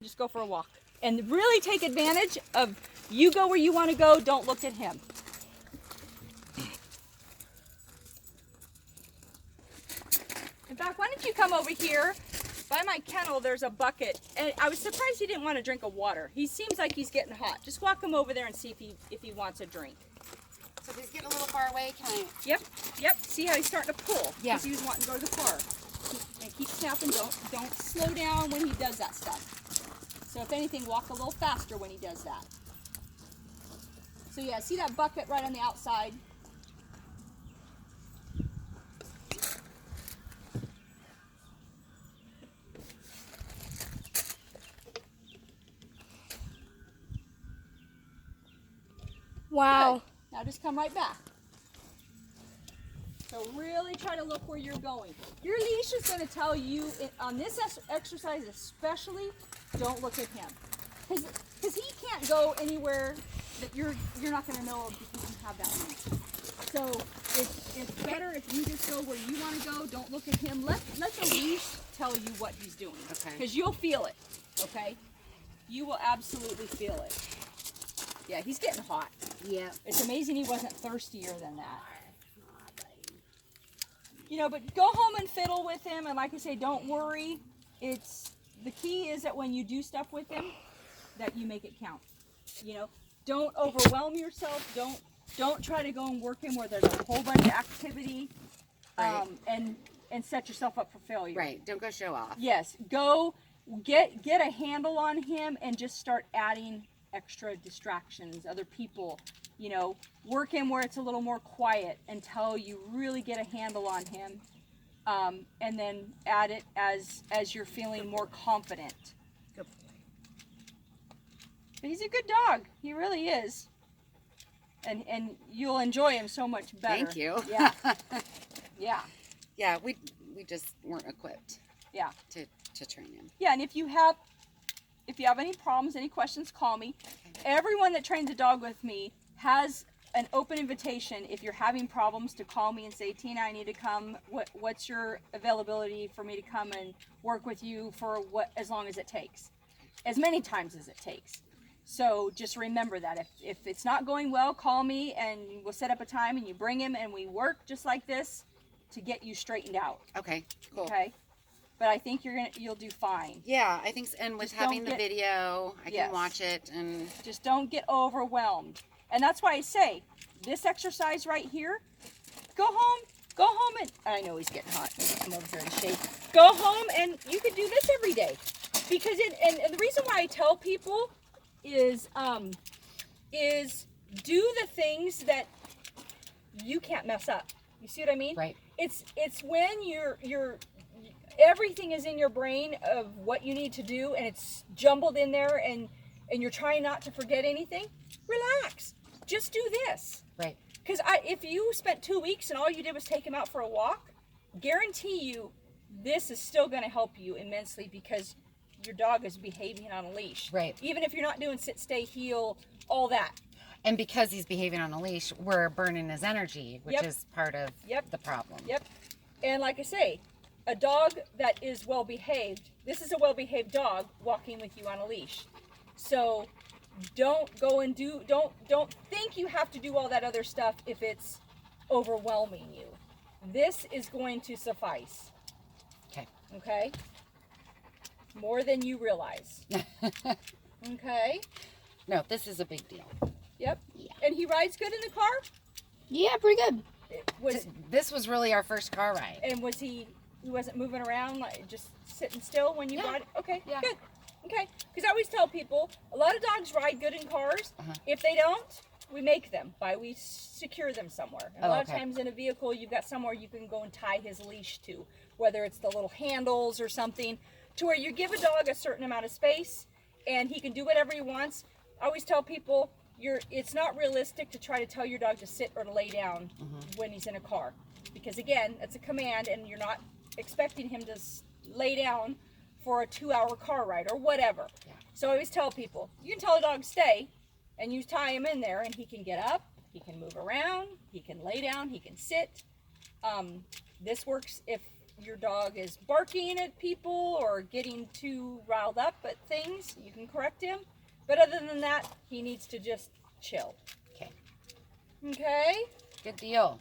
Just go for a walk and really take advantage of you go where you want to go. Don't look at him. In fact, why don't you come over here by my kennel? There's a bucket, and I was surprised he didn't want a drink of water. He seems like he's getting hot. Just walk him over there and see if he wants a drink. So if he's getting a little far away, can I? Yep. See how he's starting to pull? Yeah. Because he was wanting to go to the car. And keep snapping. Don't slow down when he does that stuff. So if anything, walk a little faster when he does that. So yeah, see that bucket right on the outside? Wow. Good. Now just come right back. So really try to look where you're going. Your leash is going to tell you, on this exercise especially, don't look at him. Because he can't go anywhere that you're not going to know of because you have that leash. So it's better if you just go where you want to go. Don't look at him. Let the leash tell you what he's doing. Okay. Because you'll feel it, okay? You will absolutely feel it. Yeah, he's getting hot. Yeah. It's amazing he wasn't thirstier than that. You know, but go home and fiddle with him, and like I say, don't worry. The key is that when you do stuff with him, that you make it count. You know, don't overwhelm yourself. Don't try to go and work him where there's a whole bunch of activity, Right. and set yourself up for failure. Right. Don't go show off. Yes, go get a handle on him and just start adding extra distractions, other people. You know, work him where it's a little more quiet until you really get a handle on him, and then add it as you're feeling more confident. Good. But he's a good dog. He really is. And you'll enjoy him so much better. Thank you. Yeah. Yeah. Yeah. We just weren't equipped. Yeah. To train him. Yeah, and if you have any problems, any questions, call me. Everyone that trains a dog with me has an open invitation if you're having problems to call me and say, Tina, I need to come. What's your availability for me to come and work with you for as long as it takes, as many times as it takes. So just remember that if it's not going well, call me and we'll set up a time and you bring him and we work just like this to get you straightened out. Okay. Cool. Okay. But I think you'll do fine. Yeah, I think so. And with Just having don't the video, I Yes. can watch it and Just don't get overwhelmed. And that's why I say, this exercise right here, go home and, I know he's getting hot. I'm over here in the shade. Go home and you can do this every day. Because and the reason why I tell people is do the things that you can't mess up. You see what I mean? right. It's when you're everything is in your brain of what you need to do and it's jumbled in there and you're trying not to forget anything. Relax. Just do this. Right. Because if you spent 2 weeks and all you did was take him out for a walk, guarantee you this is still going to help you immensely because your dog is behaving on a leash. Right. Even if you're not doing sit, stay, heel, all that. And because he's behaving on a leash, we're burning his energy, which Yep. is part of Yep. the problem. Yep. And like I say, a dog that is well behaved, this is a well behaved dog walking with you on a leash. So don't go and don't think you have to do all that other stuff if it's overwhelming you. This is going to suffice. Okay. Okay? More than you realize. Okay? No, this is a big deal. Yep. Yeah. And he rides good in the car? Yeah, pretty good. This was really our first car ride. And was he wasn't moving around, like just sitting still when you Yeah. brought it? Okay, Yeah. good. Okay, because I always tell people, a lot of dogs ride good in cars. Uh-huh. If they don't, we make them we secure them somewhere. And a lot okay. of times in a vehicle, you've got somewhere you can go and tie his leash to, whether it's the little handles or something, to where you give a dog a certain amount of space and he can do whatever he wants. I always tell people, it's not realistic to try to tell your dog to sit or to lay down when he's in a car. Because again, it's a command and you're not expecting him to lay down for a 2-hour car ride or whatever. Yeah. So I always tell people, you can tell a dog stay and you tie him in there and he can get up, he can move around, he can lay down, he can sit. This works if your dog is barking at people or getting too riled up at things, you can correct him. But other than that, he needs to just chill. Okay. Okay? Good deal.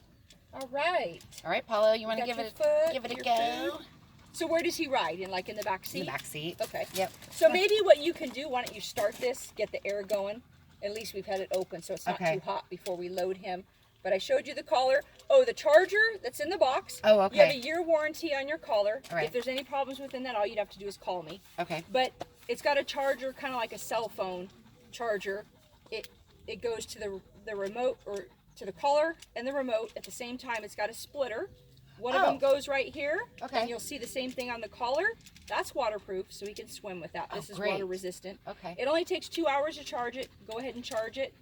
All right. All right, Paulo, you want to Got give your it foot, give it a your go? food. So where does he ride? In the back seat? In the back seat. Okay. Yep. So maybe what you can do, why don't you start this, get the air going. At least we've had it open so it's not Okay. too hot before we load him. But I showed you the collar. Oh, the charger that's in the box. Oh, You have okay. a year warranty on your collar. All right. If there's any problems within that, all you'd have to do is call me. Okay. But it's got a charger, kind of like a cell phone charger. It goes to the remote, or to the collar and the remote at the same time. It's got a splitter. One of Oh. them goes right here. Okay. And you'll see the same thing on the collar. That's waterproof, so we can swim with that. Oh, This is great. water resistant. Okay. It only takes 2 hours to charge it. Go ahead and charge it.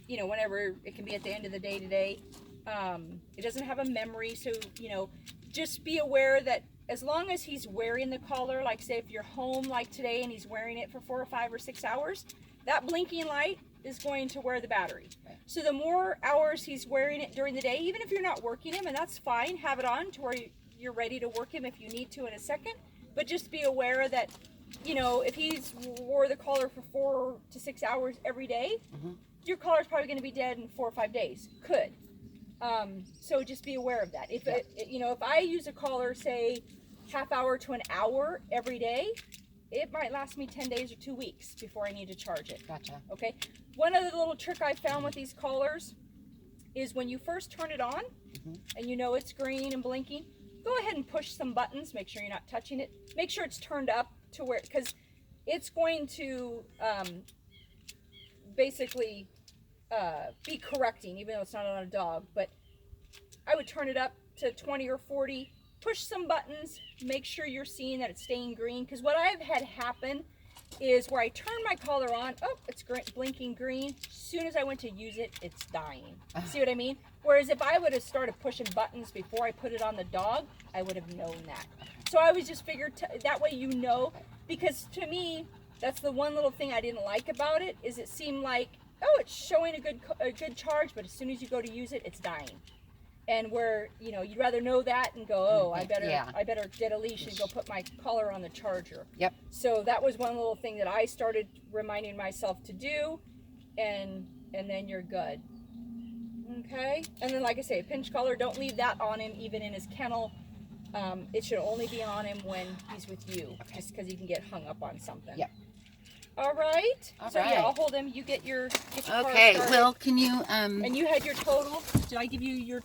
Whenever it can be at the end of the day today. It doesn't have a memory, so just be aware that as long as he's wearing the collar, like say if you're home like today and he's wearing it for 4 or 5 or 6 hours, that blinking light is going to wear the battery. Right. So the more hours he's wearing it during the day, even if you're not working him, and that's fine, have it on to where you're ready to work him if you need to in a second. But just be aware that, if he's wore the collar for 4 to 6 hours every day, your collar's probably going to be dead in 4 or 5 days. Could. So just be aware of that. If if I use a collar, say half hour to an hour every day, it might last me 10 days or 2 weeks before I need to charge it. Gotcha. Okay. One other little trick I found with these collars is when you first turn it on and it's green and blinking, go ahead and push some buttons. Make sure you're not touching it. Make sure it's turned up to where, because it's going to basically be correcting, even though it's not on a dog. But I would turn it up to 20 or 40. Push some buttons, make sure you're seeing that it's staying green, because what I've had happen is where I turn my collar on, oh, it's blinking green. As soon as I went to use it, it's dying. See what I mean? Whereas if I would have started pushing buttons before I put it on the dog, I would have known that. So I was just figured that way because to me, that's the one little thing I didn't like about it, is it seemed like, oh, it's showing a good charge, but as soon as you go to use it, it's dying. And where you'd rather know that and go, oh, I better get a leash and go put my collar on the charger. Yep. So that was one little thing that I started reminding myself to do, and then you're good. Okay. And then, like I say, a pinch collar, don't leave that on him even in his kennel. It should only be on him when he's with you, just because he can get hung up on something. Yep. All right. All So right. yeah, I'll hold him. You get your car Okay. started. Will, can you And you had your total. Did I give you your